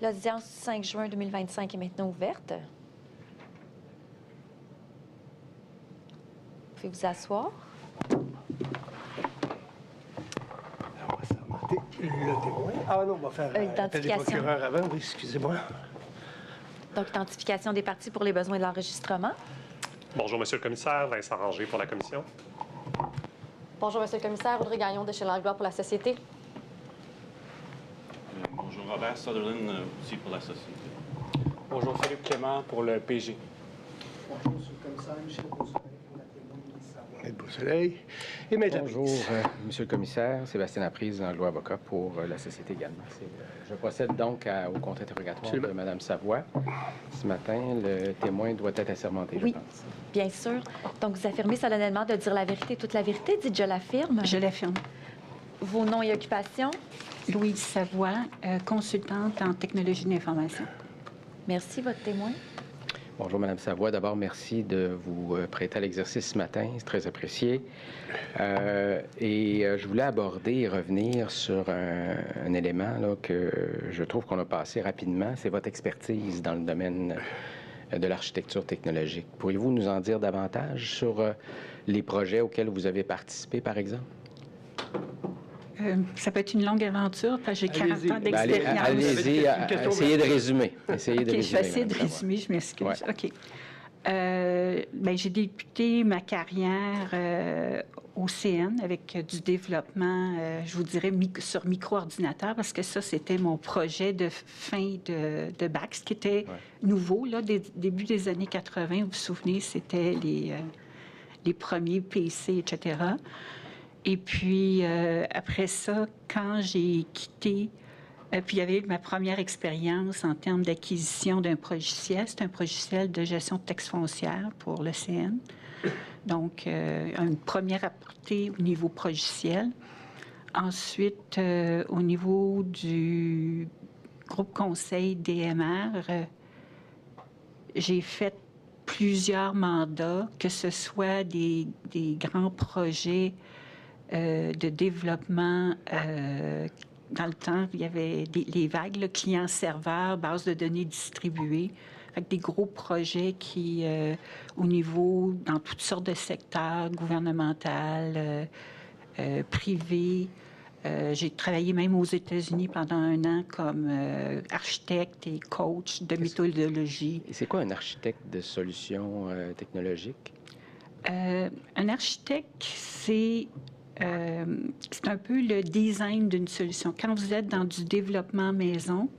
L'audience du 5 juin 2025 est maintenant ouverte. Vous pouvez vous asseoir. On va s'arrêter le témoin. Ah non, on va faire l'appel des procureurs avant. Oui, excusez-moi. Donc, identification des parties pour les besoins de l'enregistrement. Bonjour, Monsieur le commissaire. Vincent Ranger pour la commission. Bonjour, Monsieur le commissaire. Audrey Gagnon de chez Langlois pour la Société. Bonjour, Robert Sutherland, aussi pour la Société. Bonjour, Philippe Clément pour le PG. Bonjour, Monsieur le commissaire. Michel Beausoleil pour la témoin de Savoie. Maître Beausoleil. Et Maître Bonjour, Laprise. Monsieur le commissaire. Sébastien Laprise, Langlois avocat pour la Société également. Je procède donc au contre-interrogatoire de Mme Savoie. Ce matin, le témoin doit être assermenté, Oui, je pense. bien sûr. Donc, vous affirmez solennellement de dire la vérité, toute la vérité. Dites « je l'affirme ». Je l'affirme. Vos noms et occupations. Louise Savoie, consultante en technologie de l'information. Merci, votre témoin. Bonjour, Mme Savoie. D'abord, merci de vous prêter à l'exercice ce matin. C'est très apprécié. Je voulais aborder et revenir sur un élément là, que je trouve qu'on a passé rapidement. C'est votre expertise dans le domaine de l'architecture technologique. Pourriez-vous nous en dire davantage sur les projets auxquels vous avez participé, par exemple? Ça peut être une longue aventure, parce que j'ai 40 ans d'expérience. Allez-y, essayez de résumer. Essayez de résumer. Je vais essayer de résumer, je m'excuse. Ouais. OK. J'ai débuté ma carrière au CN avec du développement, je vous dirais, sur micro-ordinateur, parce que ça, c'était mon projet de fin de bac, ce qui était nouveau, là, début des années 80. Vous vous souvenez, c'était les premiers PC, etc. Et puis, après ça, quand j'ai quitté, puis il y avait eu ma première expérience en termes d'acquisition d'un logiciel. C'est un logiciel de gestion de taxes foncières pour le CN. Donc, une première apportée au niveau logiciel. Ensuite, au niveau du groupe conseil DMR, j'ai fait plusieurs mandats, que ce soit des grands projets de développement. Dans le temps, il y avait les vagues, le client-serveur, base de données distribuée. Fait que des gros projets qui, au niveau, dans toutes sortes de secteurs, gouvernemental, privé. J'ai travaillé même aux États-Unis pendant 1 an comme architecte et coach de méthodologie. Et c'est quoi un architecte de solutions technologiques? Un architecte, c'est un peu le design d'une solution. Quand vous êtes dans du développement maison,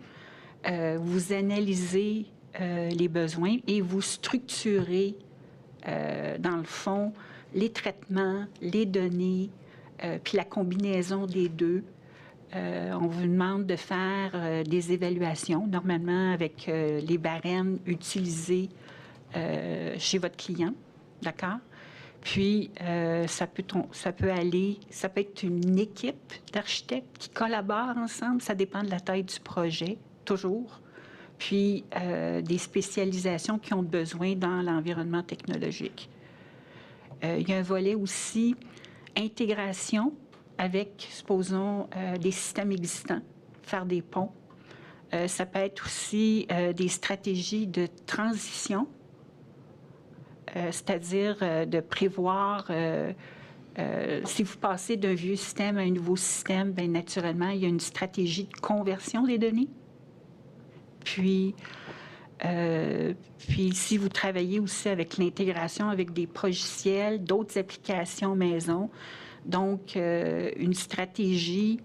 vous analysez les besoins et vous structurez, dans le fond, les traitements, les données, puis la combinaison des deux. On vous demande de faire des évaluations, normalement avec les barèmes utilisés chez votre client, d'accord? Puis, ça peut être une équipe d'architectes qui collaborent ensemble. Ça dépend de la taille du projet, toujours. Puis, des spécialisations qui ont besoin dans l'environnement technologique. Il y a un volet aussi intégration avec, supposons, des systèmes existants, faire des ponts. Ça peut être aussi des stratégies de transition. C'est-à-dire de prévoir, si vous passez d'un vieux système à un nouveau système, bien naturellement, il y a une stratégie de conversion des données. Puis si vous travaillez aussi avec l'intégration avec des logiciels, d'autres applications maison, donc une stratégie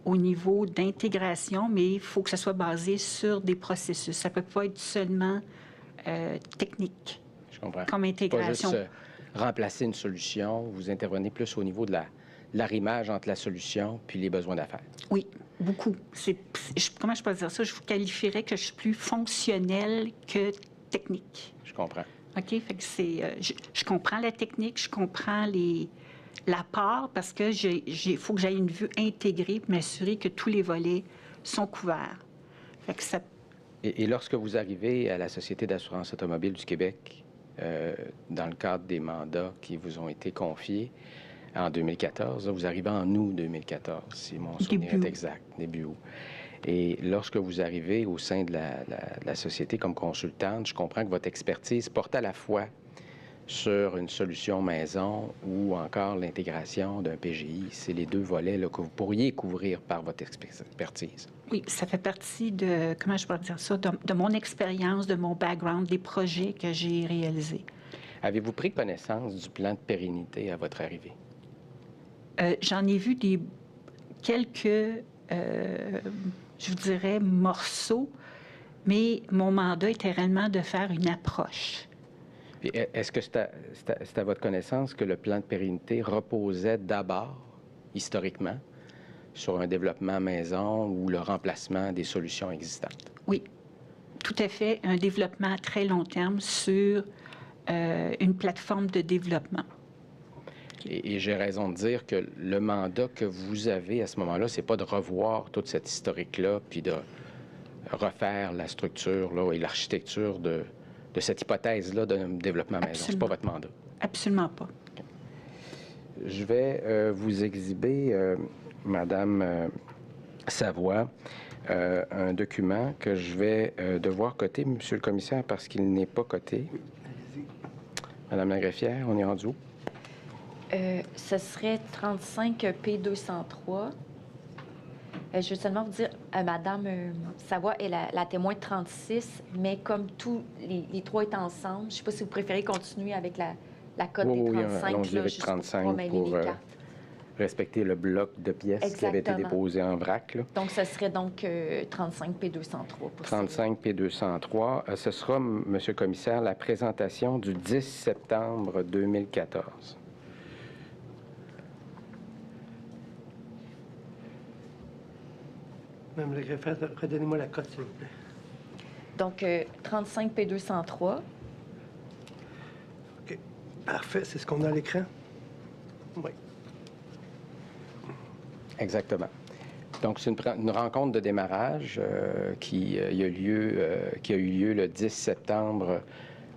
au niveau d'intégration, mais il faut que ça soit basé sur des processus. Ça ne peut pas être seulement technique. Comme intégration. Pas juste remplacer une solution, vous intervenez plus au niveau de l'arrimage entre la solution puis les besoins d'affaires. Oui, beaucoup. Comment je peux dire ça? Je vous qualifierais que je suis plus fonctionnelle que technique. Je comprends. OK? Fait que je comprends la technique, je comprends l'apport parce que faut que j'aie une vue intégrée pour m'assurer que tous les volets sont couverts. Fait que ça... Et lorsque vous arrivez à la Société d'assurance automobile du Québec, dans le cadre des mandats qui vous ont été confiés en 2014, vous arrivez en août 2014, si mon souvenir est exact, début août. Et lorsque vous arrivez au sein de la société comme consultante, je comprends que votre expertise porte à la fois sur une solution maison ou encore l'intégration d'un PGI. C'est les deux volets là, que vous pourriez couvrir par votre expertise. Oui, ça fait partie de, comment je pourrais dire ça, de mon expérience, de mon background, des projets que j'ai réalisés. Avez-vous pris connaissance du plan de pérennité à votre arrivée? J'en ai vu quelques, je vous dirais, morceaux, mais mon mandat était réellement de faire une approche. Puis, est-ce que c'est à votre connaissance que le plan de pérennité reposait d'abord, historiquement, sur un développement maison ou le remplacement des solutions existantes? Oui, tout à fait. Un développement à très long terme sur une plateforme de développement. Et j'ai raison de dire que le mandat que vous avez à ce moment-là, c'est pas de revoir toute cette historique-là, puis de refaire la structure là, et l'architecture de cette hypothèse-là d'un développement maison. C'est pas votre mandat. Absolument pas. Okay. Je vais vous exhiber, Madame Savoie, un document que je vais devoir coter, Monsieur le commissaire, parce qu'il n'est pas coté. Madame la greffière, on est rendu où? Ce serait 35 P203. Je veux seulement vous dire, Madame Savoie est la témoin de 36, mais comme tous les trois est ensemble, je ne sais pas si vous préférez continuer avec la cote des 35. Oui, avec 35 pour respecter le bloc de pièces qui avait été déposé en vrac. Là. Donc, ce serait donc 35 P203. 35 P203. Ce sera, Monsieur le commissaire, la présentation du 10 septembre 2014. Madame le greffier, redonnez-moi la cote, s'il vous plaît. Donc, 35 P203. OK. Parfait. C'est ce qu'on a à l'écran? Oui. Exactement. Donc, c'est une rencontre de démarrage qui a eu lieu le 10 septembre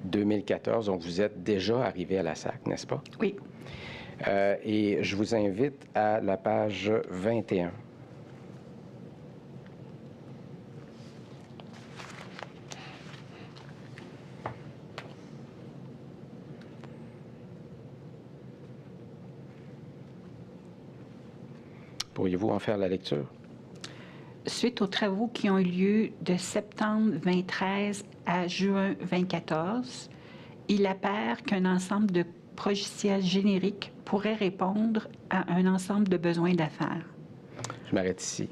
2014. Donc, vous êtes déjà arrivé à la SAC, n'est-ce pas? Oui. Et je vous invite à la page 21. Pourriez-vous en faire la lecture? Suite aux travaux qui ont eu lieu de septembre 2013 à juin 2014, il apparaît qu'un ensemble de logiciels génériques pourrait répondre à un ensemble de besoins d'affaires. Je m'arrête ici.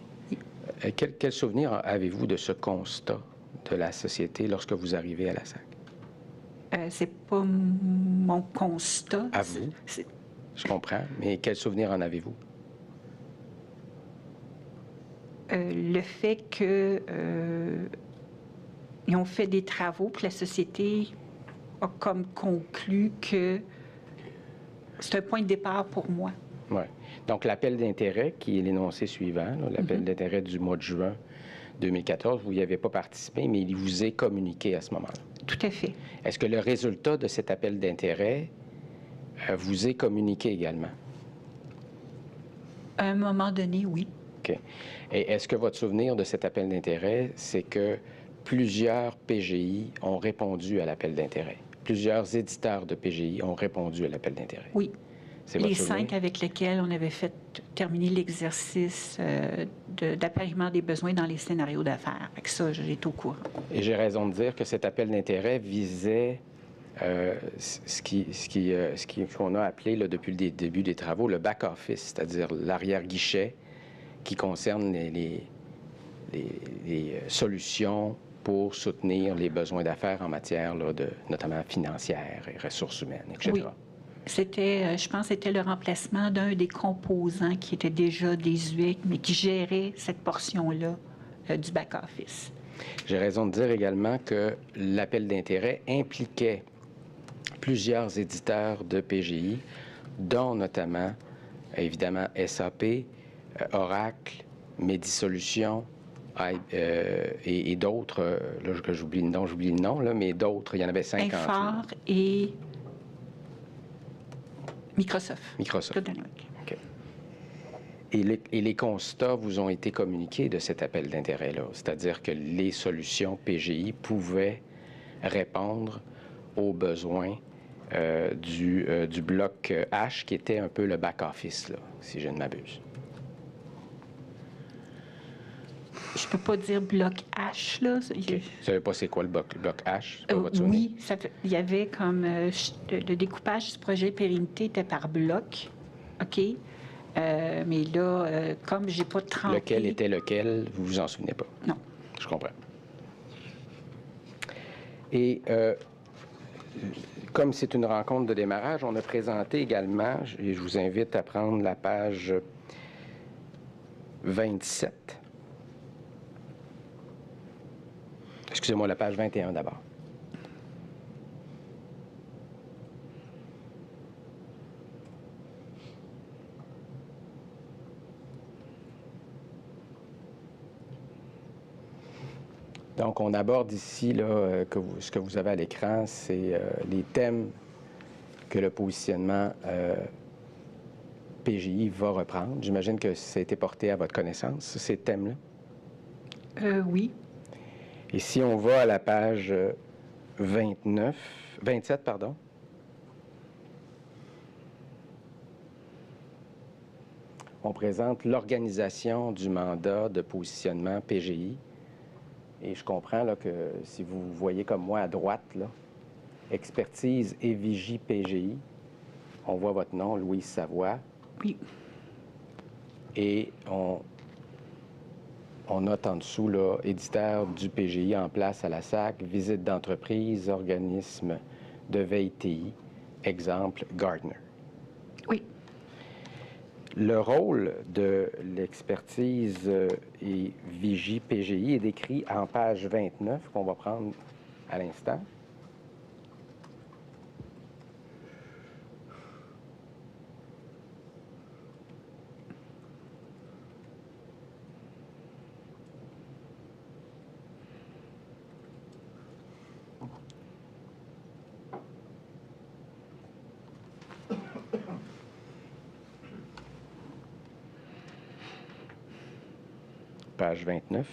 Quel souvenir avez-vous de ce constat de la société lorsque vous arrivez à la SAC? C'est pas mon constat. À vous? Je comprends, mais quel souvenir en avez-vous? Le fait qu'ils ont fait des travaux, que la société a comme conclu que c'est un point de départ pour moi. Oui. Donc, l'appel d'intérêt, qui est l'énoncé suivant, l'appel d'intérêt du mois de juin 2014, vous n'y avez pas participé, mais il vous est communiqué à ce moment-là. Tout à fait. Est-ce que le résultat de cet appel d'intérêt vous est communiqué également? À un moment donné, oui. OK. Et est-ce que votre souvenir de cet appel d'intérêt, c'est que plusieurs PGI ont répondu à l'appel d'intérêt? Plusieurs éditeurs de PGI ont répondu à l'appel d'intérêt? Oui. C'est les votre souvenir? 5 avec lesquels on avait fait terminer l'exercice d'appariement des besoins dans les scénarios d'affaires. Avec ça, j'étais au courant. Et j'ai raison de dire que cet appel d'intérêt visait ce qu'on a appelé là, depuis le début des travaux le back-office, c'est-à-dire l'arrière-guichet qui concerne les solutions pour soutenir les besoins d'affaires en matière là, notamment financière et ressources humaines, etc. Oui. C'était, je pense, que c'était le remplacement d'un des composants qui était déjà désuet, mais qui gérait cette portion-là du back-office. J'ai raison de dire également que l'appel d'intérêt impliquait plusieurs éditeurs de PGI, dont notamment, évidemment, SAP, Oracle, Médisolutions et d'autres, là, que j'oublie le nom, là, mais d'autres, il y en avait 50. Infor et Microsoft. OK. Et les constats vous ont été communiqués de cet appel d'intérêt-là, c'est-à-dire que les solutions PGI pouvaient répondre aux besoins du bloc H, qui était un peu le back-office, là, si je ne m'abuse. Je peux pas dire bloc H, là. Okay. Vous ne savez pas c'est quoi le bloc H? Oui, il y avait comme le découpage du projet pérennité était par bloc, OK? Mais là, comme j'ai pas trempé... Lequel était lequel, vous vous en souvenez pas? Non. Je comprends. Et comme c'est une rencontre de démarrage, on a présenté également, et je vous invite à prendre la page 27. Excusez-moi, la page 21 d'abord. Donc, on aborde ici, là, ce que vous avez à l'écran, c'est les thèmes que le positionnement PGI va reprendre. J'imagine que ça a été porté à votre connaissance, ces thèmes-là? Oui. Et si on va à la page 27, pardon. On présente l'organisation du mandat de positionnement PGI. Et je comprends là, que si vous voyez comme moi à droite, là, expertise et vigie PGI, on voit votre nom, Louise Savoie. Oui. Et on note en dessous, là, éditeur du PGI en place à la SAC, visite d'entreprise, organisme de veille TI, exemple, Gardner. Oui. Le rôle de l'expertise et vigie PGI est décrit en page 29, qu'on va prendre à l'instant. Page 29.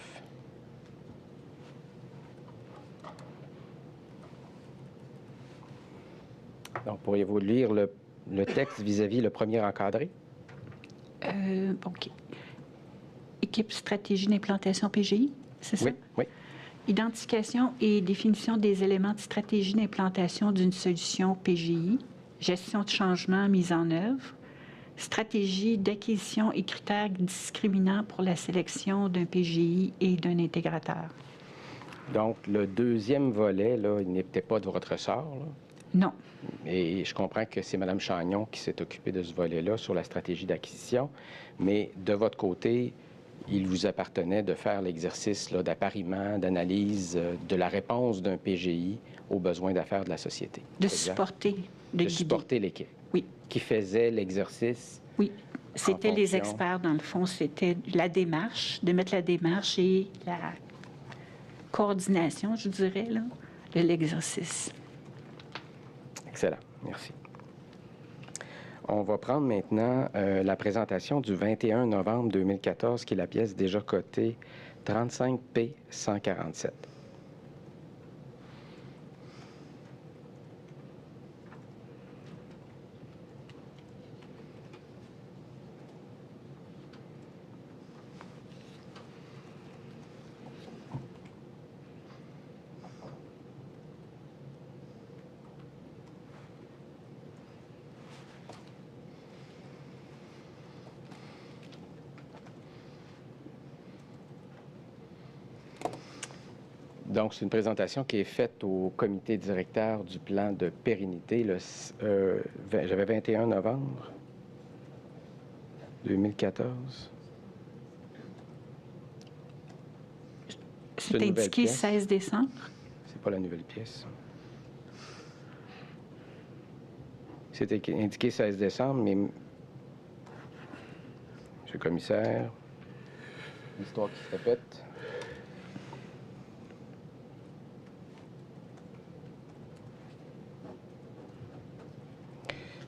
Donc, pourriez-vous lire le texte vis-à-vis le premier encadré? OK. Équipe stratégie d'implantation PGI, c'est ça? Oui, oui. Identification et définition des éléments de stratégie d'implantation d'une solution PGI, gestion de changement mise en œuvre, stratégie d'acquisition et critères discriminants pour la sélection d'un PGI et d'un intégrateur. Donc, le deuxième volet, là, il n'était pas de votre ressort, là? Non. Et je comprends que c'est Mme Chagnon qui s'est occupée de ce volet-là sur la stratégie d'acquisition, mais de votre côté, il vous appartenait de faire l'exercice d'appariement, d'analyse de la réponse d'un PGI aux besoins d'affaires de la société. De supporter, de supporter l'équipe. Oui. Qui faisait l'exercice. Oui. C'était les experts, dans le fond. C'était la démarche, de mettre la démarche et la coordination, je dirais, là, de l'exercice. Excellent. Merci. On va prendre maintenant la présentation du 21 novembre 2014, qui est la pièce déjà cotée 35P 147. Donc, c'est une présentation qui est faite au comité directeur du plan de pérennité. J'avais 21 novembre 2014. C'est indiqué 16 décembre. C'est pas la nouvelle pièce. C'était indiqué 16 décembre, mais... Monsieur le commissaire, l'histoire qui se répète.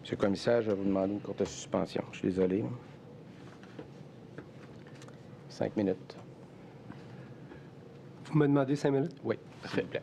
Monsieur le commissaire, je vais vous demander une courte suspension. Je suis désolé. 5 minutes. Vous me demandez 5 minutes? Oui, s'il vous plaît.